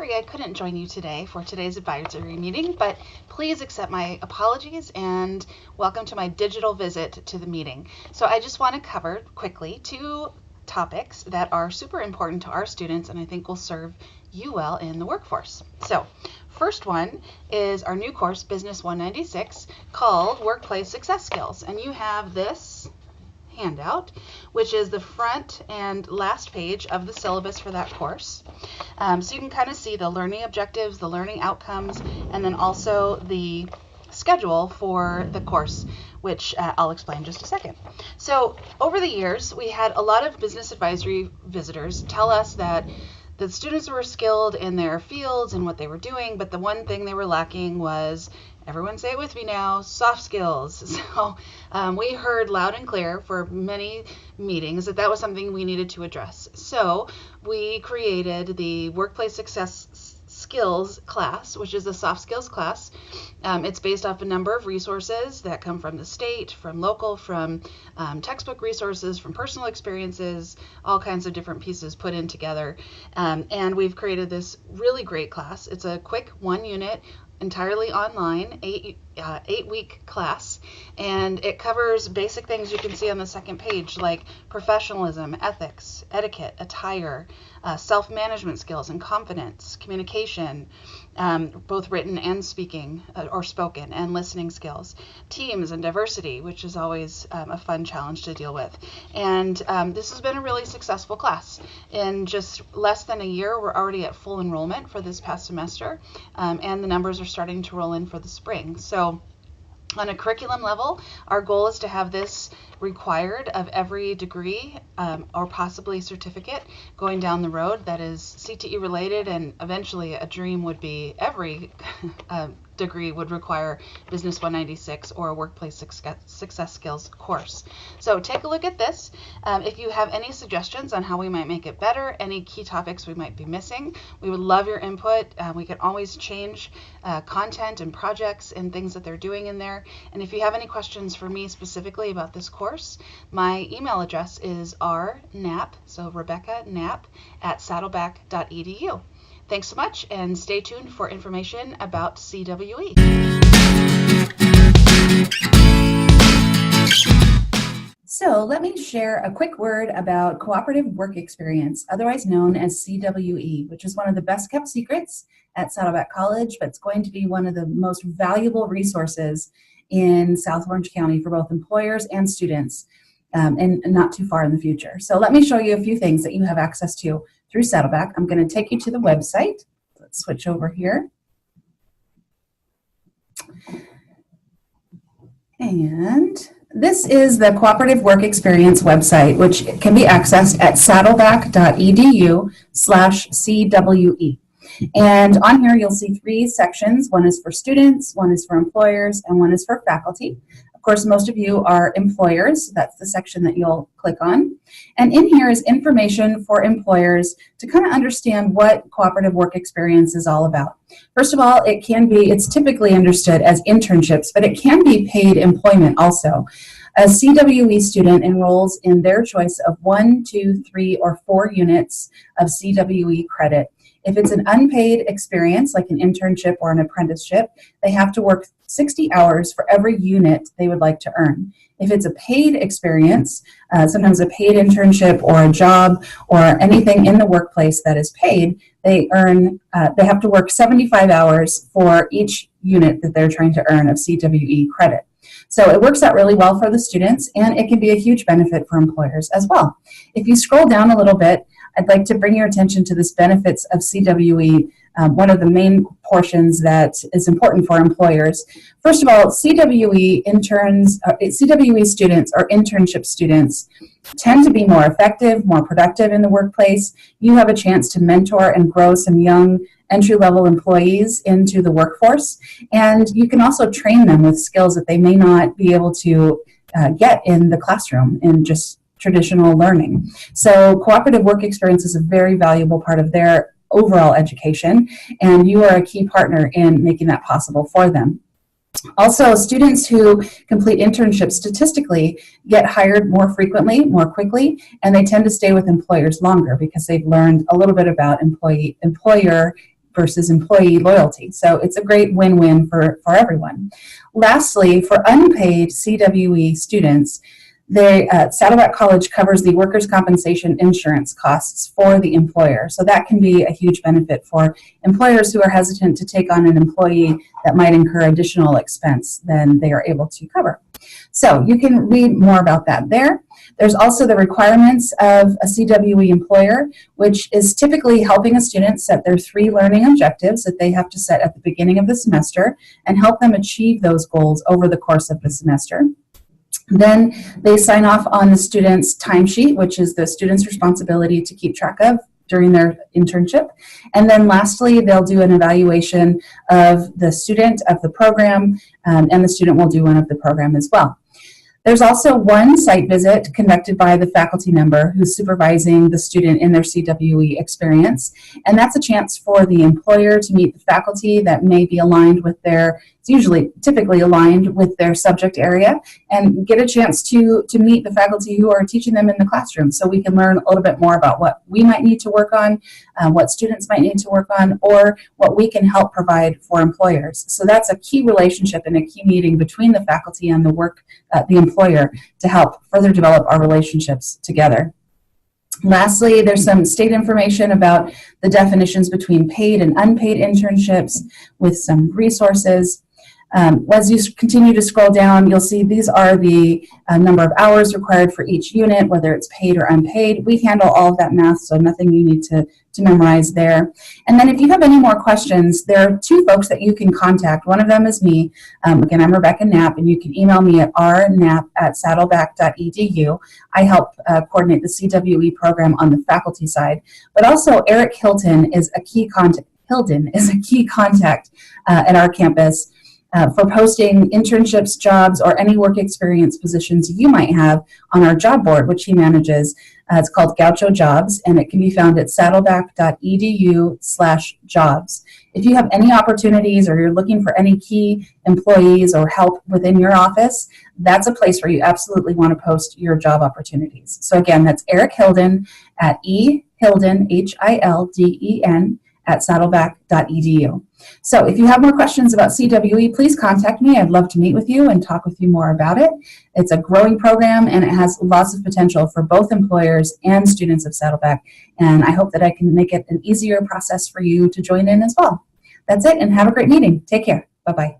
sorry I couldn't join you today for today's advisory meeting, but please accept my apologies and welcome to my digital visit to the meeting. So I just want to cover quickly two topics that are super important to our students and I think will serve you well in the workforce. So first one is our new course, Business 196, called Workplace Success Skills. And you have this handout, which is the front and last page of the syllabus for that course. So you can kind of see the learning objectives, the learning outcomes, and then also the schedule for the course, which I'll explain in just a second. So over the years, we had a lot of business advisory visitors tell us that the students were skilled in their fields and what they were doing, but the one thing they were lacking was, everyone say it with me now, soft skills. So we heard loud and clear for many meetings that was something we needed to address. So we created the Workplace Success Skills class, which is a soft skills class. It's based off a number of resources that come from the state, from local, from textbook resources, from personal experiences, all kinds of different pieces put in together. And we've created this really great class. It's a quick 1 unit, entirely online, 8-week class, and it covers basic things you can see on the second page, like professionalism, ethics, etiquette, attire, self-management skills and confidence, communication, both written and speaking or spoken, and listening skills, teams and diversity, which is always a fun challenge to deal with. And this has been a really successful class. In just less than a year, we're already at full enrollment for this past semester, and the numbers are starting to roll in for the spring. So on a curriculum level, our goal is to have this required of every degree or possibly certificate going down the road that is CTE related, and eventually a dream would be every degree would require Business 196 or a Workplace Success Skills course. So take a look at this. If you have any suggestions on how we might make it better, any key topics we might be missing, we would love your input. We can always change content and projects and things that they're doing in there. And if you have any questions for me specifically about this course, my email address is rknapp, so Rebecca Knapp, at saddleback.edu. Thanks so much, and stay tuned for information about CWE. So let me share a quick word about Cooperative Work Experience, otherwise known as CWE, which is one of the best kept secrets at Saddleback College, but it's going to be one of the most valuable resources in South Orange County for both employers and students, and not too far in the future. So let me show you a few things that you have access to through Saddleback. I'm going to take you to the website. Let's switch over here. And this is the Cooperative Work Experience website, which can be accessed at saddleback.edu/CWE. And on here, you'll see 3 sections. One is for students, one is for employers, and one is for faculty. Of course, most of you are employers. So that's the section that you'll click on. And in here is information for employers to kind of understand what Cooperative Work Experience is all about. First of all, it's typically understood as internships, but it can be paid employment also. A CWE student enrolls in their choice of 1, 2, 3, or 4 units of CWE credit. If it's an unpaid experience, like an internship or an apprenticeship, they have to work 60 hours for every unit they would like to earn. If it's a paid experience, sometimes a paid internship or a job or anything in the workplace that is paid, they have to work 75 hours for each unit that they're trying to earn of CWE credit. So it works out really well for the students, and it can be a huge benefit for employers as well. If you scroll down a little bit, I'd like to bring your attention to this benefits of CWE, one of the main portions that is important for employers. First of all, CWE students or internship students tend to be more effective, more productive in the workplace. You have a chance to mentor and grow some young entry-level employees into the workforce, and you can also train them with skills that they may not be able to get in the classroom in just traditional learning. So cooperative work experience is a very valuable part of their overall education, and you are a key partner in making that possible for them. Also, students who complete internships statistically get hired more frequently, more quickly, and they tend to stay with employers longer because they've learned a little bit about employer versus employee loyalty. So it's a great win-win for everyone. Lastly, for unpaid CWE students, Saddleback College covers the workers' compensation insurance costs for the employer. So that can be a huge benefit for employers who are hesitant to take on an employee that might incur additional expense than they are able to cover. So you can read more about that there. There's also the requirements of a CWE employer, which is typically helping a student set their 3 learning objectives that they have to set at the beginning of the semester and help them achieve those goals over the course of the semester. Then they sign off on the student's timesheet, which is the student's responsibility to keep track of during their internship. And then lastly, they'll do an evaluation of the student, of the program, and the student will do one of the program as well. There's also one site visit conducted by the faculty member who's supervising the student in their CWE experience, and that's a chance for the employer to meet the faculty that may be aligned with typically aligned with their subject area, and get a chance to meet the faculty who are teaching them in the classroom, so we can learn a little bit more about what we might need to work on, what students might need to work on, or what we can help provide for employers. So that's a key relationship and a key meeting between the faculty and the employer to help further develop our relationships together. Lastly, there's some state information about the definitions between paid and unpaid internships with some resources. As you continue to scroll down, you'll see these are the number of hours required for each unit, whether it's paid or unpaid. We handle all of that math, so nothing you need to memorize there. And then if you have any more questions, there are 2 folks that you can contact. One of them is me. Again, I'm Rebecca Knapp, and you can email me at rknapp@saddleback.edu. I help coordinate the CWE program on the faculty side. But also, Eric Hilton is a key contact at our campus for posting internships, jobs, or any work experience positions you might have on our job board, which he manages. It's called Gaucho Jobs, and it can be found at saddleback.edu/jobs. If you have any opportunities or you're looking for any key employees or help within your office, that's a place where you absolutely want to post your job opportunities. So again, that's Eric Hilden at ehilden, HILDEN, at saddleback.edu. So if you have more questions about CWE, please contact me. I'd love to meet with you and talk with you more about it. It's a growing program, and it has lots of potential for both employers and students of Saddleback, and I hope that I can make it an easier process for you to join in as well. That's it, and have a great meeting. Take care. Bye-bye.